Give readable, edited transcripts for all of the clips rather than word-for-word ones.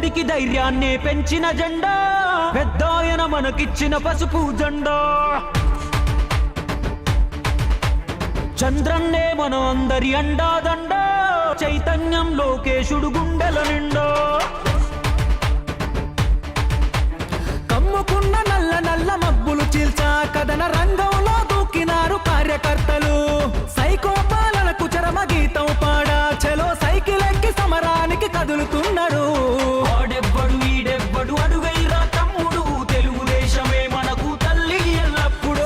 పేదోడికి ధైర్యాన్ని పెంచిన జెండా, పెద్దాయన మనకిచ్చిన పసుపు జెండా. చంద్రన్నే మన అందరి అండాదండ, చైతన్యం లోకేశుడు గుండెల నిండా. కమ్ముకున్న నల్ల నల్ల మబ్బులు చీల్చా కథన రంగంలో దూకినారు కార్యకర్తలు. సైకో పాలనకు చరమ గీతం పాడా, చలో సైకిల్ ఎక్కి సమరానికి కదులుతున్నారు. ఆడెవ్వడు ఈడెవ్వడు అడుగైరా తమ్ముడు, తెలుగుదేశమే మనకు తల్లి ఎల్లప్పుడు.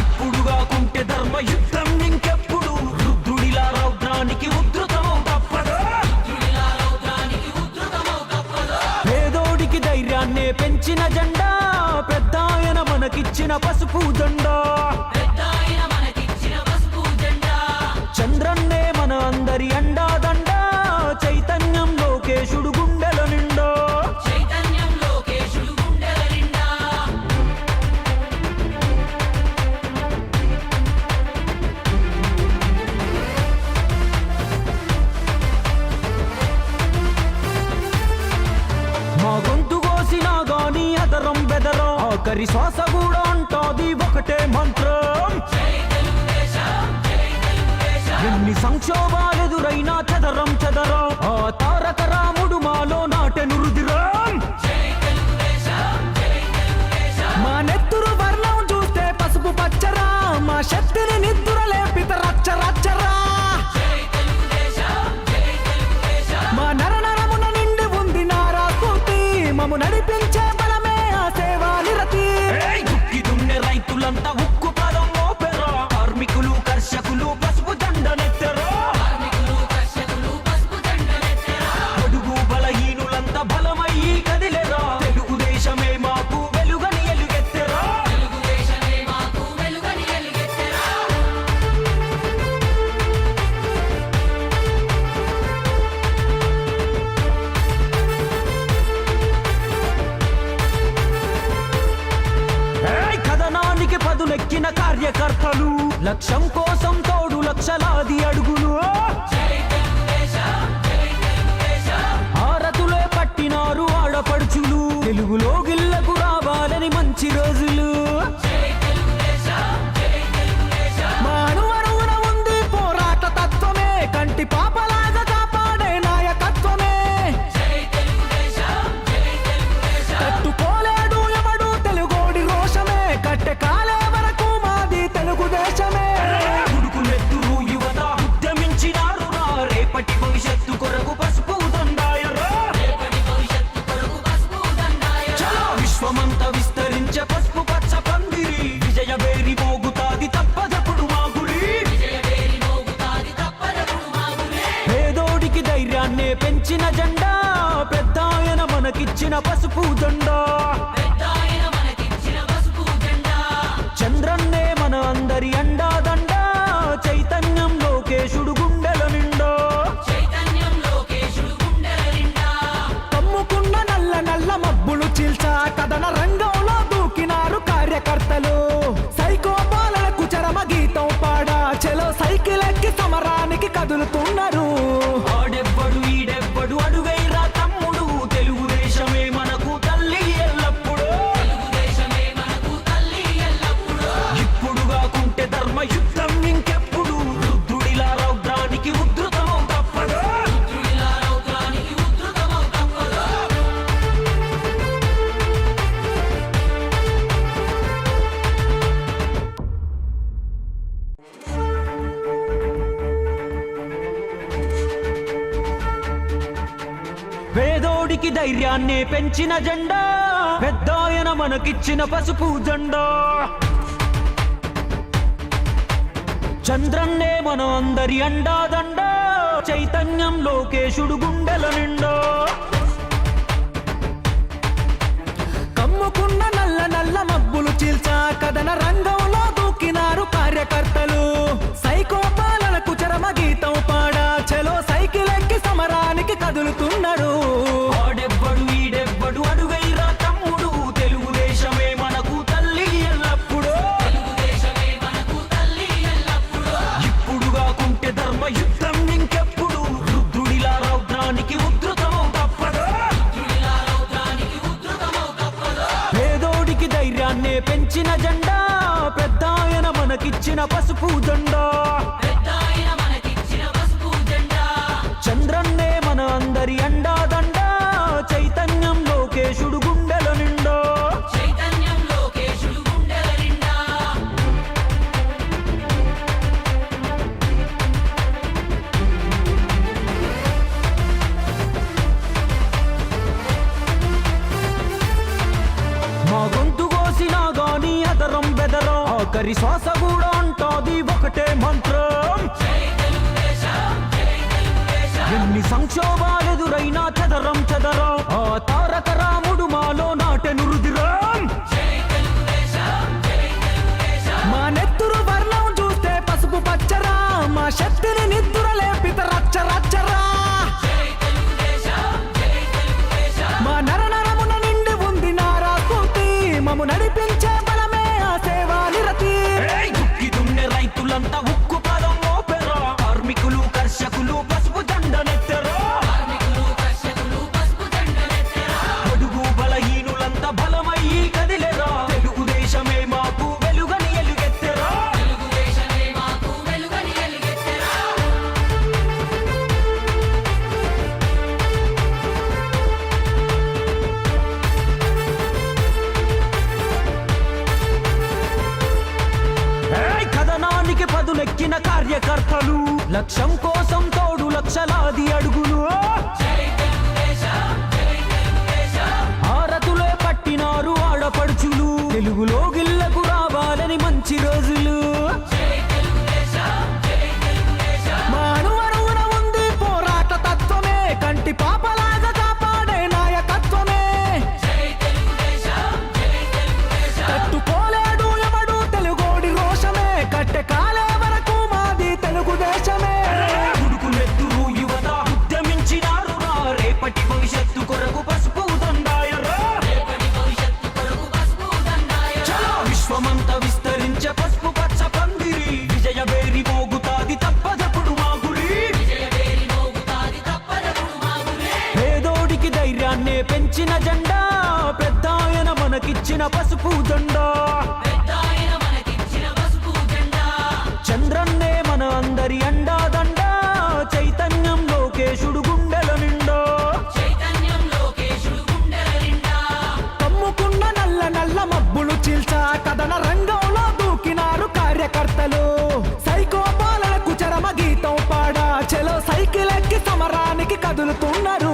ఇప్పుడు కాకుంటే ధర్మ యుద్ధం ఇంకెప్పుడు, రుద్రుడిలా రౌద్రానికి ఉద్ధృతమవు తప్పదు. పేదోడికి ధైర్యాన్నే పెంచిన జెండా, పెద్దాయన మనకిచ్చిన పసుపు జెండా. చంద్రన్నే మన అందరి అండాదండ, చైతన్యం లోకేశుడు గుండెల నిండా. మా గొంతు కోసినా గాని అదరం బెదరం, ఆఖరి శ్వాస కూడా అంటాది ఒకటే మంత్రం. ఎన్ని సంక్షోభాలెదురైనా చదరం చదరం, ఆ తారక రాముడు మాలో నాటెను రుదిరం. మా నెత్తురు వర్ణం చూస్తే పసుపు పచ్చరా, మా శక్తిని నిద్ర లేపిత రచ్చ రచ్చరా. మా నరనరమున నిండి ఉంది నారా స్ఫూర్తి, మము నడిపించే బలమే ఆ సేవా నిరతి. దుక్కి దున్నే రైతులంతా ఉక్కు పదం మోపెరా, కార్మికులు కర్షకులు పసుపు జెండనెత్తెరా. అడుగు బలహీనులంతా బలమయ్యి కదిలేరా, తెలుగుదేశమే మాకు వెలుగని ఎలుగెత్తెరా. కథనానికి పదులెక్కిన కార్యకర్తలు, లక్ష్యం కోసం తోడు లక్షలాది అడుగులు. ఆరతులే పట్టినారు ఆడపడుచులు, తెలుగులో గిల్లకు రావాలని మంచి రోజులు. మా అణువణువున ఉంది పోరాట తత్వమే, కంటి పాపలాగా కాపాడే నాయకత్వమే. తట్టుకోలేడు ఎవడు తెలుగోడి రోషమే, కట్టె కాలే వరకు మాది తెలుగుదేశమే. ఉడుకులెత్తురు యువత ఉద్యమించినారు రా, రేపటి భవిష్యత్తు కొరకు పసుపు దండాయరా. చలో విశ్వమంతా విస్తరించే పసుపు పచ్చ పందిరి, విజయ వేరి మోగుతాది తప్పదప్పుడు మా గురి. పేదోడికి ధైర్యాన్నే పెంచిన జెండా, పెద్దాయన మనకిచ్చిన పసుపు జెండా. చంద్రన్నే మన అందరి అండాదండ, చైతన్యం లోకేశుడు గుండెల నిండా. కమ్ముకున్న నల్ల నల్ల మబ్బులు చీల్చా కథన రంగంలో దూకినారు కార్యకర్తలు. సైకో పాలనకు చరమ గీతం పాడా, చలో సైకిల్ ఎక్కి సమరానికి కదులుతున్నారు. ఆడెవ్వడు ఈడెవ్వడు అడుగైరా తమ్ముడు, తెలుగుదేశమే మనకు తల్లి ఎల్లప్పుడు. ఇప్పుడు కాకుంటే ధర్మ యుద్ధం ఇంకెప్పుడు, రుద్రుడిలా రౌద్రానికి ఉద్ధృతమవు తప్పదు. పేదోడికి ధైర్యాన్ని పెంచిన జెండా, పెద్దాయన మనకిచ్చిన పసుపు జెండా. చంద్రన్నే మన అందరి అండాదండ, చైతన్యం లోకేశుడు గుండెల నిండా. కమ్ముకున్న నల్ల నల్ల మబ్బులు చీల్చా కథన రంగంలో దూకినారు కార్యకర్తలు. సైకో పాలనకు చరమ గీతం పాడా, చలో సైకిల్ ఎక్కి సమరానికి కదులుతున్నారు. ఆడెవ్వడు ఈడెవ్వడు అడుగైరా తమ్ముడు, తెలుగుదేశమే మనకు తల్లి ఎల్లప్పుడు. ఇప్పుడు కాకుంటే ధర్మ యుద్ధం ఇంకెప్పుడు, రుద్రుడిలా రౌద్రానికి జెండా పెద్దాయన మనకిచ్చిన పసుపు జెండా చంద్రన్నే మన అందరి అండా దండ చైతన్యం లోకేశుడు గుండెల నిండా మా గొంతు కోసినా గాని అదరం బెదరం ఆఖరి శ్వాస కూడా అంటాది ఒకటే మంత్రం ఎన్ని సంక్షోభాలెదురైనా చదరం చదరం ఆ తారక రాముడు మాలో నాటెను రుదిరం మా నెత్తురు వర్ణం చూస్తే పసుపు పచ్చరా మా శక్తిని నిద్ర లేపిత రచ్చ రచ్చరా మా నరనరమున నిండి ఉంది నారా స్ఫూర్తి మము నడిపించే బలమే ఆ సేవా నిరతి దుక్కి దున్నే రైతులంతా ఉక్కు పదం మోపెరా కార్మికులు కర్షకులు పసుపు దండనెత్తెరా అడుగు బలహీనులంతా బలమయ్యి కదిలెరా తెలుగుదేశమే మాకు వెలుగని ఎలుగెత్తెరా కథనానికి పదులెక్కిన కార్యకర్తలు లక్ష్యం కోసం తోడు లక్షలాది అడుగులు ఆరతులే పట్టినారు ఆడపడుచులు తెలుగులో గిల్లకు రావాలని మంచి రోజులు మా అణువణువున ఉంది పోరాట తత్వమే కంటి పాపలాగా కాపాడే నాయకత్వమే తట్టుకోలేడు ఎవడు తెలుగోడి రోషమే కట్టె కాలే వరకు మాది తెలుగుదేశమే ఉడుకులెత్తురు యువత ఉద్యమించినారు రా రేపటి భవిష్యత్తు కొరకు పసుపు దండాయరా చలో విశ్వమంతా విస్తరించే పసుపు పచ్చ పందిరి విజయ వేరి మోగుతాది తప్పదప్పుడు మాగురి పేదోడికి ధైర్యాన్నే పెంచిన జెండా పెద్దాయన మనకిచ్చిన పసుపు జెండా చంద్రన్నే మన అందరి అండా దండ చైతన్యం లోకేశుడు గుండెల నిండా కమ్ముకున్న నల్ల నల్ల మబ్బులు చీల్చా కథన రంగంలో దూకినారు కార్యకర్తలు సైకో పాలనకు చరమ గీతం పాడా చెలో సైకిల్ ఎక్కి సమరానికి కదులుతున్నారు